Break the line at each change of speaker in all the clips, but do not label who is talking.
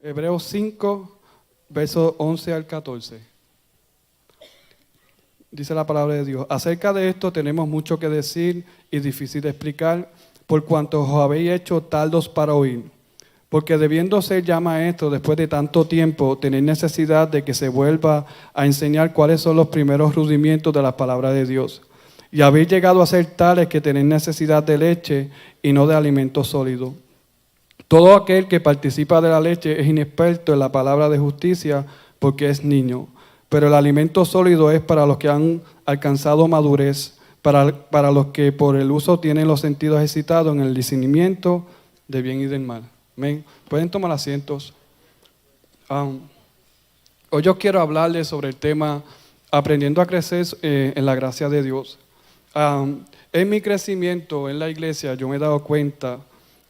Hebreos 5, versos 11 al 14. Dice la palabra de Dios: acerca de esto tenemos mucho que decir y difícil de explicar, por cuanto os habéis hecho tardos para oír. Porque debiendo ser ya maestros después de tanto tiempo, tenéis necesidad de que se vuelva a enseñar cuáles son los primeros rudimientos de la palabra de Dios. Y habéis llegado a ser tales que tenéis necesidad de leche y no de alimento sólido. Todo aquel que participa de la leche es inexperto en la palabra de justicia, porque es niño. Pero el alimento sólido es para los que han alcanzado madurez, para los que por el uso tienen los sentidos excitados en el discernimiento del bien y del mal. Amén. Pueden tomar asientos. Hoy yo quiero hablarles sobre el tema aprendiendo a crecer en la gracia de Dios. En mi crecimiento en la iglesia yo me he dado cuenta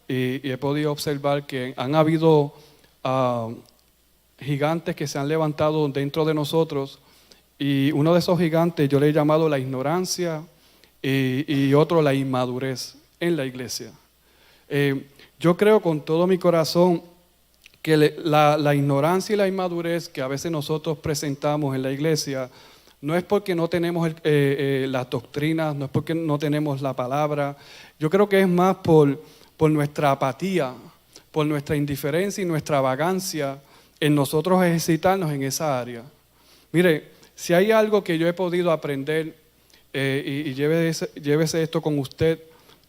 y he podido observar que han habido gigantes que se han levantado dentro de nosotros, y uno de esos gigantes yo le he llamado la ignorancia y otro la inmadurez en la iglesia. Yo creo con todo mi corazón que la ignorancia y la inmadurez que a veces nosotros presentamos en la iglesia no es porque no tenemos las doctrinas, no es porque no tenemos la palabra. Yo creo que es más por nuestra apatía, por nuestra indiferencia y nuestra vagancia en nosotros ejercitarnos en esa área. Mire, si hay algo que yo he podido aprender, y llévese esto con usted,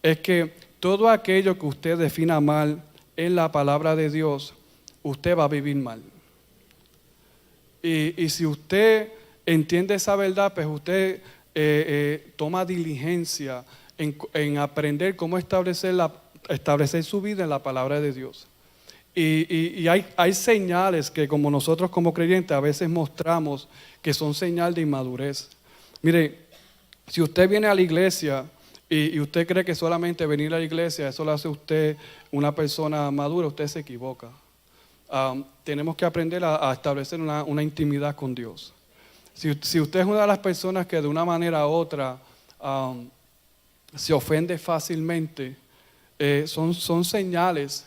es que todo aquello que usted defina mal en la palabra de Dios, usted va a vivir mal. Y si usted entiende esa verdad, pues usted toma diligencia en aprender cómo establecer su vida en la palabra de Dios. Y hay señales que como nosotros como creyentes a veces mostramos que son señal de inmadurez. Mire, si usted viene a la iglesia y usted cree que solamente venir a la iglesia eso lo hace usted una persona madura, usted se equivoca. Tenemos que aprender a establecer una intimidad con Dios. Si usted es una de las personas que de una manera u otra se ofende fácilmente, son señales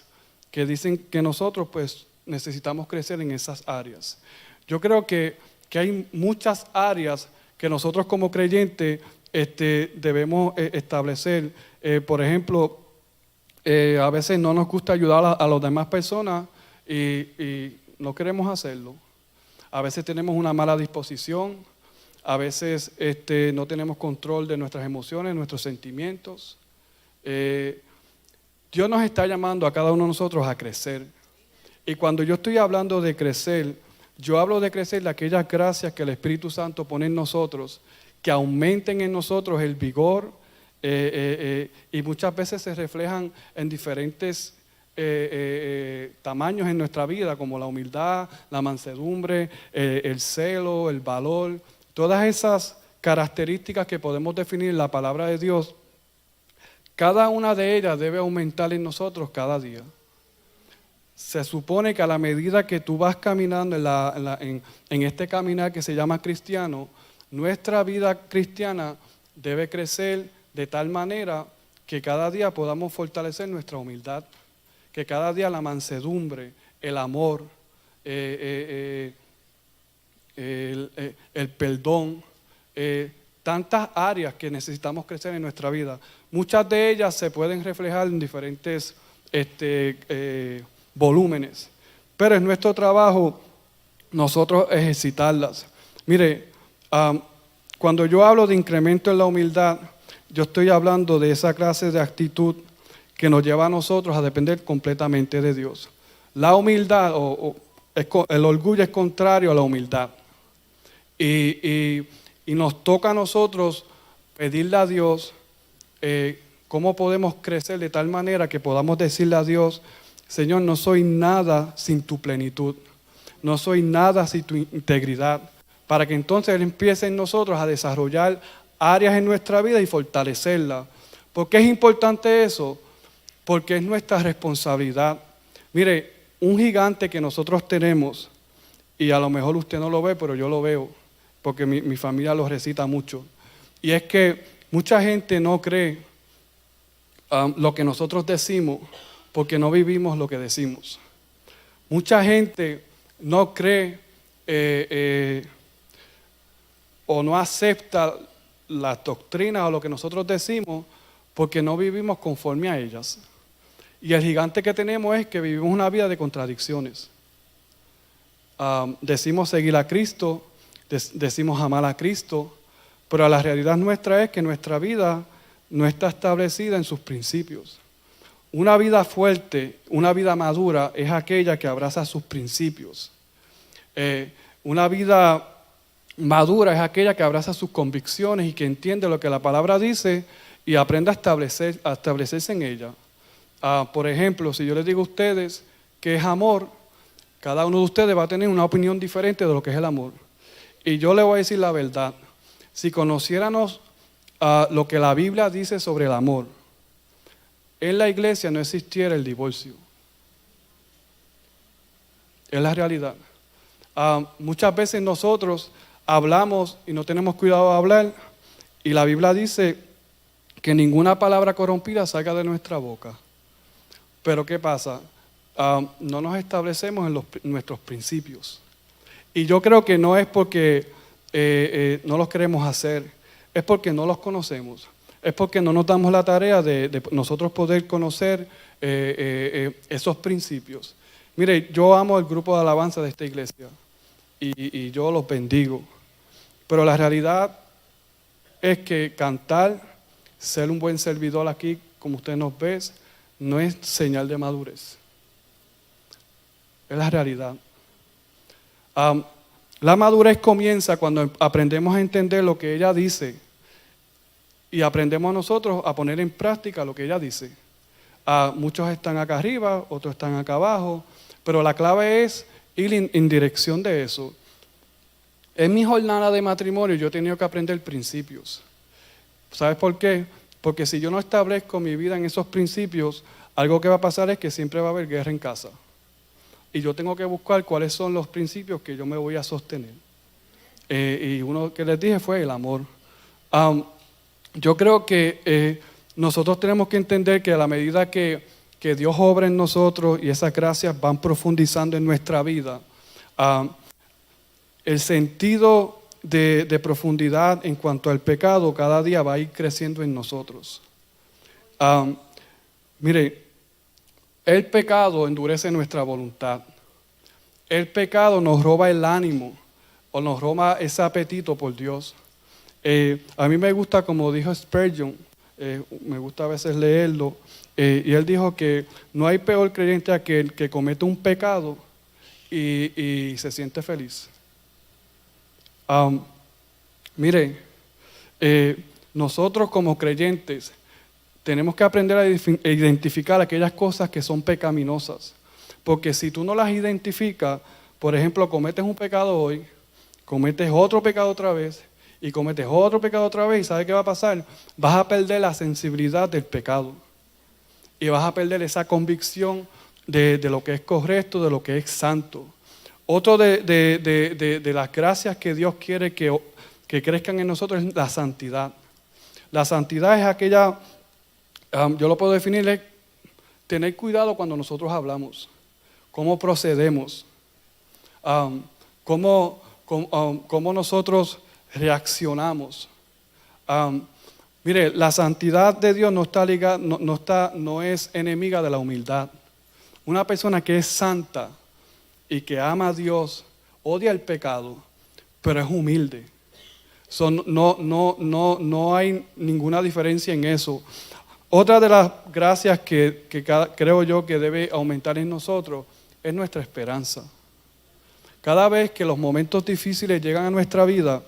que dicen que nosotros pues necesitamos crecer en esas áreas. Yo creo que hay muchas áreas que nosotros como creyentes debemos establecer. Por ejemplo, a veces no nos gusta ayudar a las demás personas y no queremos hacerlo. A veces tenemos una mala disposición, a veces no tenemos control de nuestras emociones, nuestros sentimientos. Dios nos está llamando a cada uno de nosotros a crecer. Y cuando yo estoy hablando de crecer, yo hablo de crecer de aquellas gracias que el Espíritu Santo pone en nosotros, que aumenten en nosotros el vigor, y muchas veces se reflejan en diferentes tamaños en nuestra vida, como la humildad, la mansedumbre, el celo, el valor. Todas esas características que podemos definir en la palabra de Dios, cada una de ellas debe aumentar en nosotros cada día. Se supone que a la medida que tú vas caminando en este caminar que se llama cristiano, nuestra vida cristiana debe crecer de tal manera que cada día podamos fortalecer nuestra humildad, que cada día la mansedumbre, el amor, el perdón, tantas áreas que necesitamos crecer en nuestra vida. Muchas de ellas se pueden reflejar en diferentes volúmenes, pero es nuestro trabajo nosotros ejercitarlas. Mire, cuando yo hablo de incremento en la humildad, yo estoy hablando de esa clase de actitud que nos lleva a nosotros a depender completamente de Dios. La humildad el orgullo es contrario a la humildad, y nos toca a nosotros pedirle a Dios cómo podemos crecer de tal manera que podamos decirle a Dios: Señor, no soy nada sin tu plenitud, no soy nada sin tu integridad, para que entonces Él empiece en nosotros a desarrollar áreas en nuestra vida y fortalecerlas. ¿Por qué es importante eso? Porque es nuestra responsabilidad. Mire, un gigante que nosotros tenemos, y a lo mejor usted no lo ve, pero yo lo veo, porque mi familia lo recita mucho, y es que mucha gente no cree lo que nosotros decimos porque no vivimos lo que decimos. Mucha gente no cree o no acepta las doctrinas o lo que nosotros decimos porque no vivimos conforme a ellas. Y el gigante que tenemos es que vivimos una vida de contradicciones. Decimos seguir a Cristo, decimos amar a Cristo, pero la realidad nuestra es que nuestra vida no está establecida en sus principios. Una vida fuerte, una vida madura es aquella que abraza sus principios. Una vida madura es aquella que abraza sus convicciones y que entiende lo que la palabra dice y aprende a establecerse en ella. Por ejemplo, si yo les digo a ustedes que es amor, cada uno de ustedes va a tener una opinión diferente de lo que es el amor. Y yo le voy a decir la verdad. Si conociéramos lo que la Biblia dice sobre el amor, en la iglesia no existiera el divorcio. Es la realidad. Muchas veces nosotros hablamos y no tenemos cuidado de hablar, y la Biblia dice que ninguna palabra corrompida salga de nuestra boca. Pero ¿qué pasa? No nos establecemos en nuestros principios. Y yo creo que no es porque no los queremos hacer, es porque no los conocemos. Es porque no nos damos la tarea de nosotros poder conocer esos principios. Mire, yo amo el grupo de alabanza de esta iglesia y yo los bendigo. Pero la realidad es que cantar, ser un buen servidor aquí, como usted nos ve, no es señal de madurez. Es la realidad. La madurez comienza cuando aprendemos a entender lo que ella dice y aprendemos nosotros a poner en práctica lo que ella dice. Muchos están acá arriba, otros están acá abajo, pero la clave es ir en dirección de eso. En mi jornada de matrimonio yo he tenido que aprender principios. ¿Sabes por qué? Porque si yo no establezco mi vida en esos principios, algo que va a pasar es que siempre va a haber guerra en casa. Y yo tengo que buscar cuáles son los principios que yo me voy a sostener. Y uno que les dije fue el amor. Yo creo que nosotros tenemos que entender que a la medida que Dios obra en nosotros y esas gracias van profundizando en nuestra vida, el sentido de profundidad en cuanto al pecado cada día va a ir creciendo en nosotros. Mire, el pecado endurece nuestra voluntad. El pecado nos roba el ánimo o nos roba ese apetito por Dios. A mí me gusta, como dijo Spurgeon, me gusta a veces leerlo, y él dijo que no hay peor creyente aquel que comete un pecado y se siente feliz. Mire, nosotros como creyentes tenemos que aprender a identificar aquellas cosas que son pecaminosas. Porque si tú no las identificas, por ejemplo, cometes un pecado hoy, cometes otro pecado otra vez, y cometes otro pecado otra vez, ¿y sabes qué va a pasar? Vas a perder la sensibilidad del pecado. Y vas a perder esa convicción de lo que es correcto, de lo que es santo. Otro de las gracias que Dios quiere que crezcan en nosotros es la santidad. La santidad es aquella, yo lo puedo definir, es tener cuidado cuando nosotros hablamos, cómo procedemos, cómo nosotros reaccionamos. Mire, la santidad de Dios no está ligada, no es enemiga de la humildad. Una persona que es santa y que ama a Dios, odia el pecado, pero es humilde. No hay ninguna diferencia en eso. Otra de las gracias que creo yo que debe aumentar en nosotros es nuestra esperanza. Cada vez que los momentos difíciles llegan a nuestra vida,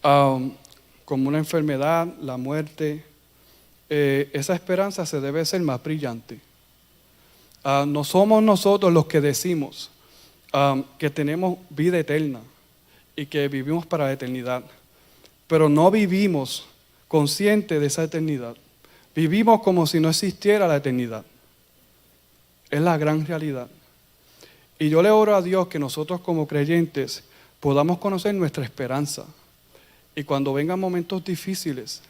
como una enfermedad, la muerte, esa esperanza se debe ser más brillante. No somos nosotros los que decimos que tenemos vida eterna y que vivimos para la eternidad, pero no vivimos conscientes de esa eternidad. Vivimos como si no existiera la eternidad. Es la gran realidad. Y yo le oro a Dios que nosotros como creyentes podamos conocer nuestra esperanza. Y cuando vengan momentos difíciles,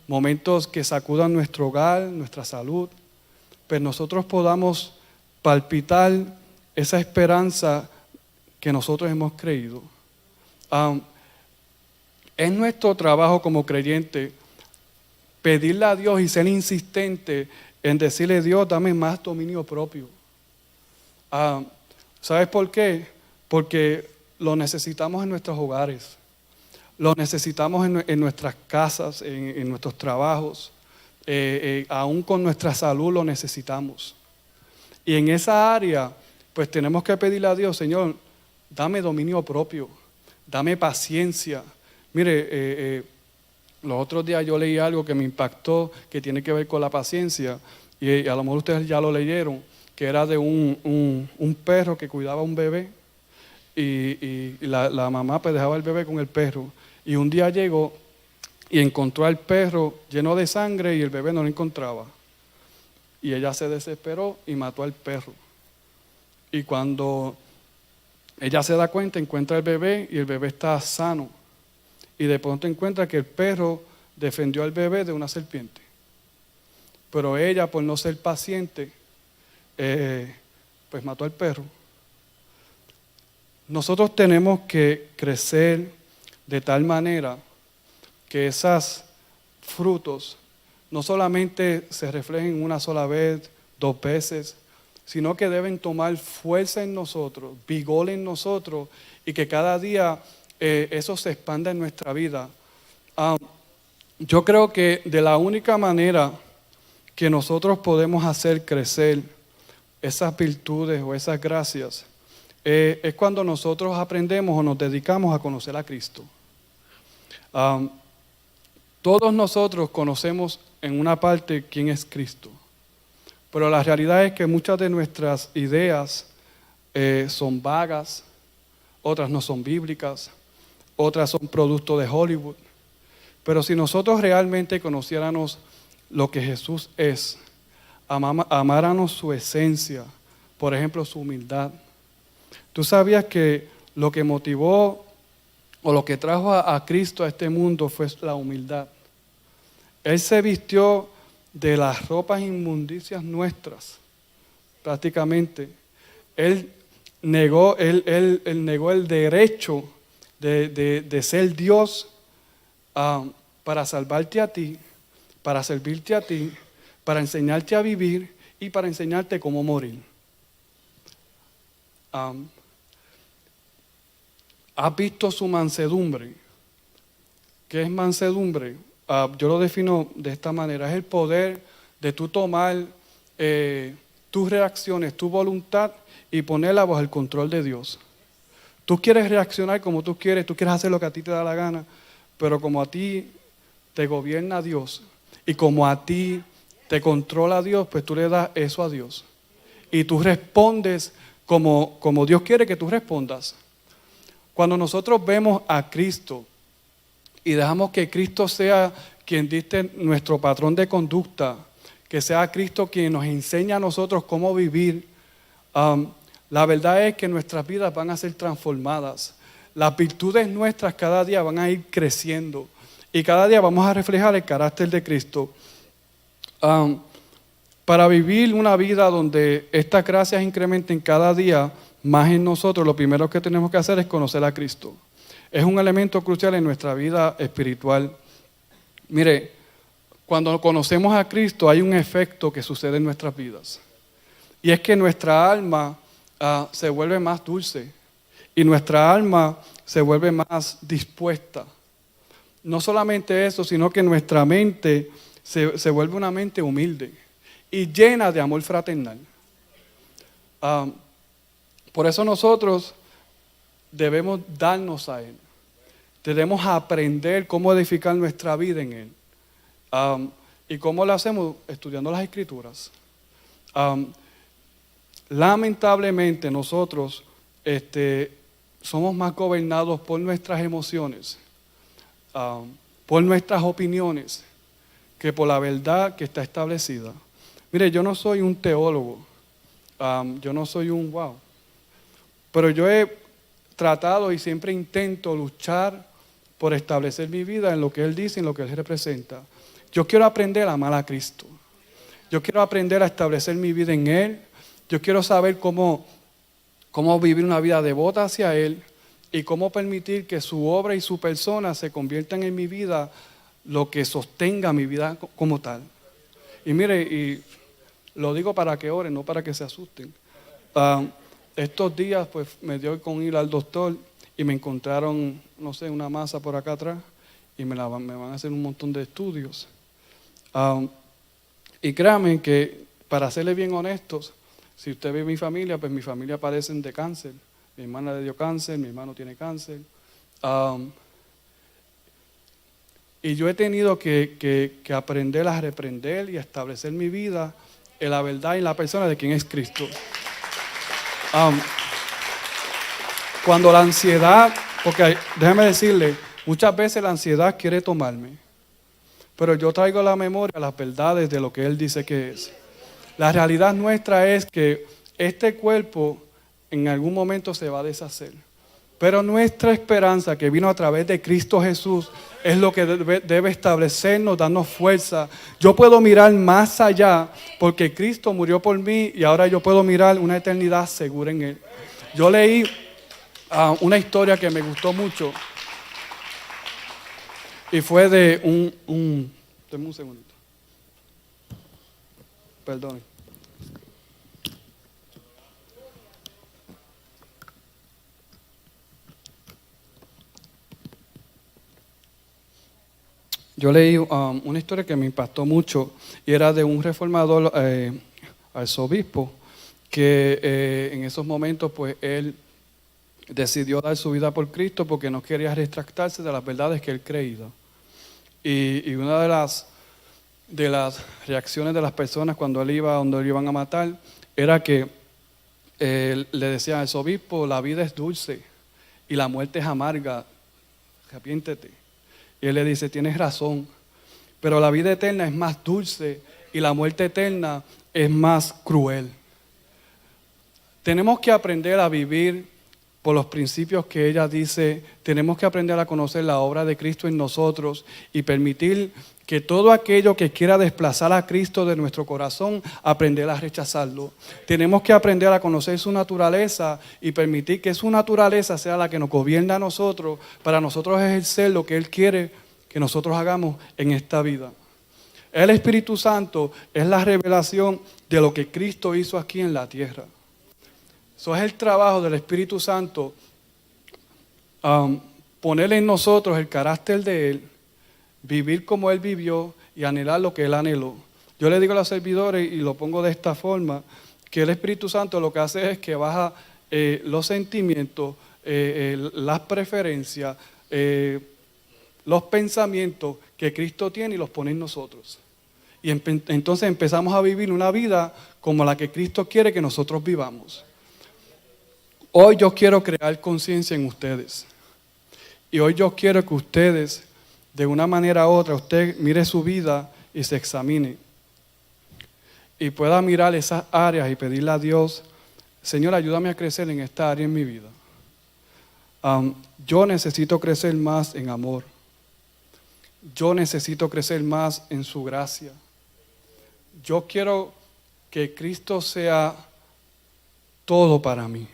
momentos que sacudan nuestro hogar, nuestra salud, pues nosotros podamos palpitar esa esperanza que nosotros hemos creído. Es nuestro trabajo como creyente pedirle a Dios y ser insistente en decirle: Dios, dame más dominio propio. ¿Sabes por qué? Porque lo necesitamos en nuestros hogares, lo necesitamos en nuestras casas, en nuestros trabajos, aún con nuestra salud lo necesitamos. Y en esa área, pues tenemos que pedirle a Dios: Señor, dame dominio propio, dame paciencia. Mire, los otros días yo leí algo que me impactó, que tiene que ver con la paciencia, y a lo mejor ustedes ya lo leyeron, que era de un perro que cuidaba a un bebé, y la mamá pues dejaba el bebé con el perro, y un día llegó y encontró al perro lleno de sangre y el bebé no lo encontraba, y ella se desesperó y mató al perro. Y cuando ella se da cuenta, encuentra al bebé y el bebé está sano. Y de pronto encuentra que el perro defendió al bebé de una serpiente. Pero ella, por no ser paciente, pues mató al perro. Nosotros tenemos que crecer de tal manera que esos frutos no solamente se reflejen una sola vez, 2 veces, sino que deben tomar fuerza en nosotros, vigor en nosotros, y que cada día eso se expanda en nuestra vida. Yo creo que de la única manera que nosotros podemos hacer crecer esas virtudes o esas gracias es cuando nosotros aprendemos o nos dedicamos a conocer a Cristo. Todos nosotros conocemos en una parte quién es Cristo, pero la realidad es que muchas de nuestras ideas son vagas, otras no son bíblicas, otras son producto de Hollywood. Pero si nosotros realmente conociéramos lo que Jesús es, amáramos su esencia, por ejemplo, su humildad. ¿Tú sabías que lo que motivó o lo que trajo a Cristo a este mundo fue la humildad? Él se vistió de las ropas inmundicias nuestras, prácticamente. Él negó el derecho de ser Dios para salvarte a ti, para servirte a ti, para enseñarte a vivir y para enseñarte cómo morir. ¿Has visto su mansedumbre? ¿Qué es mansedumbre? Yo lo defino de esta manera: es el poder de tú tomar tus reacciones, tu voluntad y ponerla bajo el control de Dios. Tú quieres reaccionar como tú quieres hacer lo que a ti te da la gana, pero como a ti te gobierna Dios y como a ti te controla Dios, pues tú le das eso a Dios. Y tú respondes como Dios quiere que tú respondas. Cuando nosotros vemos a Cristo y dejamos que Cristo sea quien dicte nuestro patrón de conducta, que sea Cristo quien nos enseña a nosotros cómo vivir, la verdad es que nuestras vidas van a ser transformadas. Las virtudes nuestras cada día van a ir creciendo y cada día vamos a reflejar el carácter de Cristo. Para vivir una vida donde estas gracias incrementen cada día más en nosotros, lo primero que tenemos que hacer es conocer a Cristo. Es un elemento crucial en nuestra vida espiritual. Mire, cuando conocemos a Cristo hay un efecto que sucede en nuestras vidas. Y es que nuestra alma se vuelve más dulce y nuestra alma se vuelve más dispuesta. No solamente eso, sino que nuestra mente se vuelve una mente humilde y llena de amor fraternal. Por eso nosotros debemos darnos a Él. Debemos aprender cómo edificar nuestra vida en Él. ¿Y cómo lo hacemos? Estudiando las Escrituras. Lamentablemente nosotros somos más gobernados por nuestras emociones, por nuestras opiniones, que por la verdad que está establecida. Mire, yo no soy un teólogo, yo no soy un wow, pero yo he tratado y siempre intento luchar por establecer mi vida en lo que Él dice y en lo que Él representa. Yo quiero aprender a amar a Cristo. Yo quiero aprender a establecer mi vida en Él. Yo quiero saber cómo cómo vivir una vida devota hacia Él y cómo permitir que su obra y su persona se conviertan en mi vida lo que sostenga mi vida como tal. Y mire, y lo digo para que oren, no para que se asusten. Estos días pues me dio con ir al doctor y me encontraron, no sé, una masa por acá atrás y me van a hacer un montón de estudios. Y créanme que, para serles bien honestos, si usted ve mi familia, pues mi familia padecen de cáncer. Mi hermana le dio cáncer, mi hermano tiene cáncer. Y yo he tenido que aprender a reprender y a establecer mi vida en la verdad y en la persona de quien es Cristo. Cuando la ansiedad, porque déjeme decirle, muchas veces la ansiedad quiere tomarme, pero yo traigo a la memoria las verdades de lo que Él dice que es. La realidad nuestra es que este cuerpo en algún momento se va a deshacer, pero nuestra esperanza que vino a través de Cristo Jesús es lo que debe establecernos, darnos fuerza. Yo puedo mirar más allá porque Cristo murió por mí y ahora yo puedo mirar una eternidad segura en Él. Yo leí una historia que me gustó mucho y fue de deme un segundito. Perdón. Yo leí una historia que me impactó mucho y era de un reformador arzobispo que en esos momentos pues él decidió dar su vida por Cristo porque no quería retractarse de las verdades que él creía. Y una de las reacciones de las personas cuando él iba donde lo iban a matar era que le decían al arzobispo: la vida es dulce y la muerte es amarga, arrepiéntete. Y él le dice: tienes razón, pero la vida eterna es más dulce y la muerte eterna es más cruel. Tenemos que aprender a vivir por los principios que ella dice. Tenemos que aprender a conocer la obra de Cristo en nosotros y permitir que todo aquello que quiera desplazar a Cristo de nuestro corazón, aprender a rechazarlo. Tenemos que aprender a conocer su naturaleza y permitir que su naturaleza sea la que nos gobierna a nosotros, para nosotros ejercer lo que Él quiere que nosotros hagamos en esta vida. El Espíritu Santo es la revelación de lo que Cristo hizo aquí en la tierra. Eso es el trabajo del Espíritu Santo, poner en nosotros el carácter de Él, vivir como Él vivió y anhelar lo que Él anheló. Yo le digo a los servidores, y lo pongo de esta forma, que el Espíritu Santo lo que hace es que baja los sentimientos, las preferencias, los pensamientos que Cristo tiene y los pone en nosotros. Y entonces empezamos a vivir una vida como la que Cristo quiere que nosotros vivamos. Hoy yo quiero crear conciencia en ustedes. Y hoy yo quiero que ustedes, de una manera u otra, usted mire su vida y se examine. Y pueda mirar esas áreas y pedirle a Dios: Señor, ayúdame a crecer en esta área en mi vida. Yo necesito crecer más en amor. Yo necesito crecer más en su gracia. Yo quiero que Cristo sea todo para mí.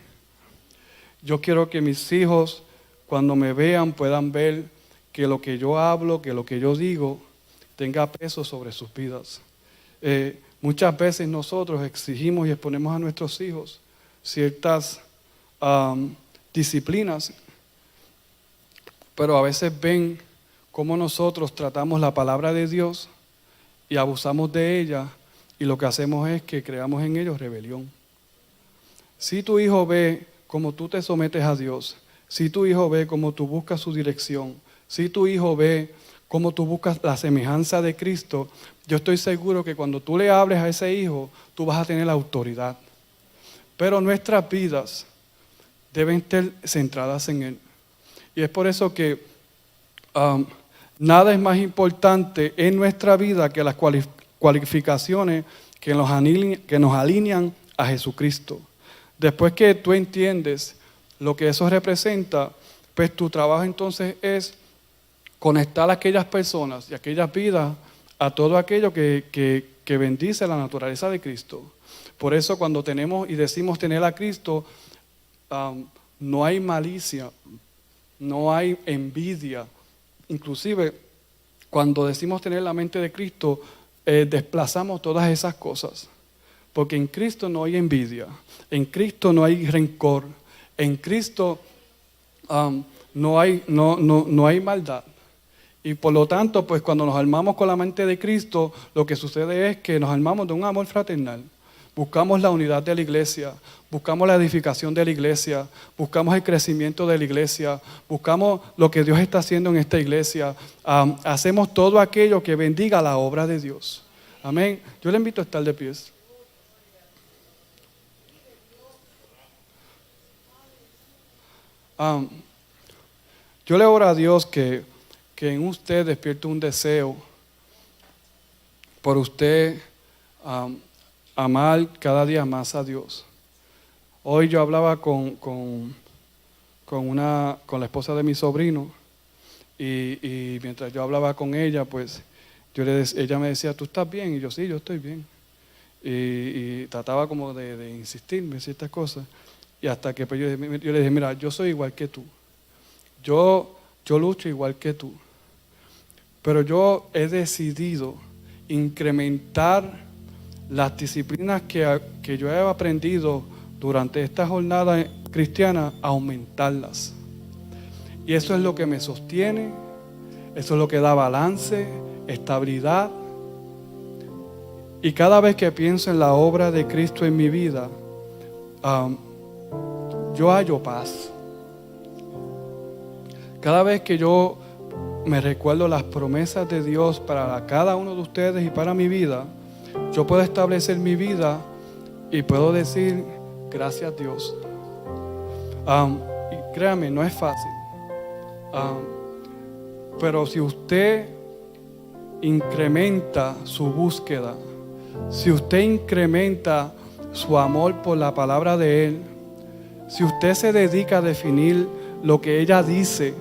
Yo quiero que mis hijos, cuando me vean, puedan ver que lo que yo hablo, que lo que yo digo, tenga peso sobre sus vidas. Muchas veces nosotros exigimos y exponemos a nuestros hijos ciertas disciplinas, pero a veces ven cómo nosotros tratamos la palabra de Dios y abusamos de ella, y lo que hacemos es que creamos en ellos rebelión. Si tu hijo ve cómo tú te sometes a Dios, si tu hijo ve cómo tú buscas su dirección, si tu hijo ve cómo tú buscas la semejanza de Cristo, yo estoy seguro que cuando tú le hables a ese hijo, tú vas a tener la autoridad. Pero nuestras vidas deben estar centradas en Él. Y es por eso que nada es más importante en nuestra vida que las cualificaciones que nos alinean a Jesucristo. Después que tú entiendes lo que eso representa, pues tu trabajo entonces es conectar a aquellas personas y aquellas vidas a todo aquello que bendice la naturaleza de Cristo. Por eso cuando tenemos y decimos tener a Cristo, no hay malicia, no hay envidia. Inclusive, cuando decimos tener la mente de Cristo, desplazamos todas esas cosas. Porque en Cristo no hay envidia, en Cristo no hay rencor, en Cristo no hay maldad. Y por lo tanto, pues cuando nos armamos con la mente de Cristo, lo que sucede es que nos armamos de un amor fraternal. Buscamos la unidad de la iglesia, buscamos la edificación de la iglesia, buscamos el crecimiento de la iglesia, buscamos lo que Dios está haciendo en esta iglesia. Hacemos todo aquello que bendiga la obra de Dios. Amén. Yo le invito a estar de pies. Yo le oro a Dios que en usted despierte un deseo por usted amar cada día más a Dios. Hoy yo hablaba con la esposa de mi sobrino y mientras yo hablaba con ella, pues ella me decía, ¿tú estás bien? Y yo, sí, yo estoy bien. Y trataba como de insistirme en ciertas cosas. Y hasta que pues, yo le dije, mira, yo soy igual que tú. Yo lucho igual que tú. Pero yo he decidido incrementar las disciplinas que yo he aprendido durante esta jornada cristiana, aumentarlas. Y eso es lo que me sostiene, eso es lo que da balance, estabilidad. Y cada vez que pienso en la obra de Cristo en mi vida, yo hallo paz. Cada vez que yo me recuerdo las promesas de Dios para cada uno de ustedes y para mi vida, yo puedo establecer mi vida y puedo decir gracias Dios. Y créame, no es fácil. Pero si usted incrementa su búsqueda, si usted incrementa su amor por la palabra de Él, si usted se dedica a definir lo que ella dice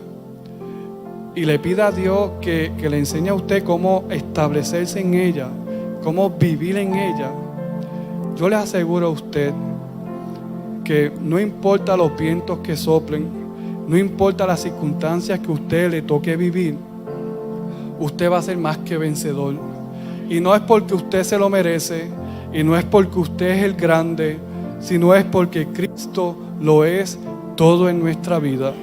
y le pide a Dios que le enseñe a usted cómo establecerse en ella, cómo vivir en ella, yo le aseguro a usted que no importa los vientos que soplen, no importa las circunstancias que a usted le toque vivir, usted va a ser más que vencedor. Y no es porque usted se lo merece, y no es porque usted es el grande, sino es porque Cristo lo es todo en nuestra vida.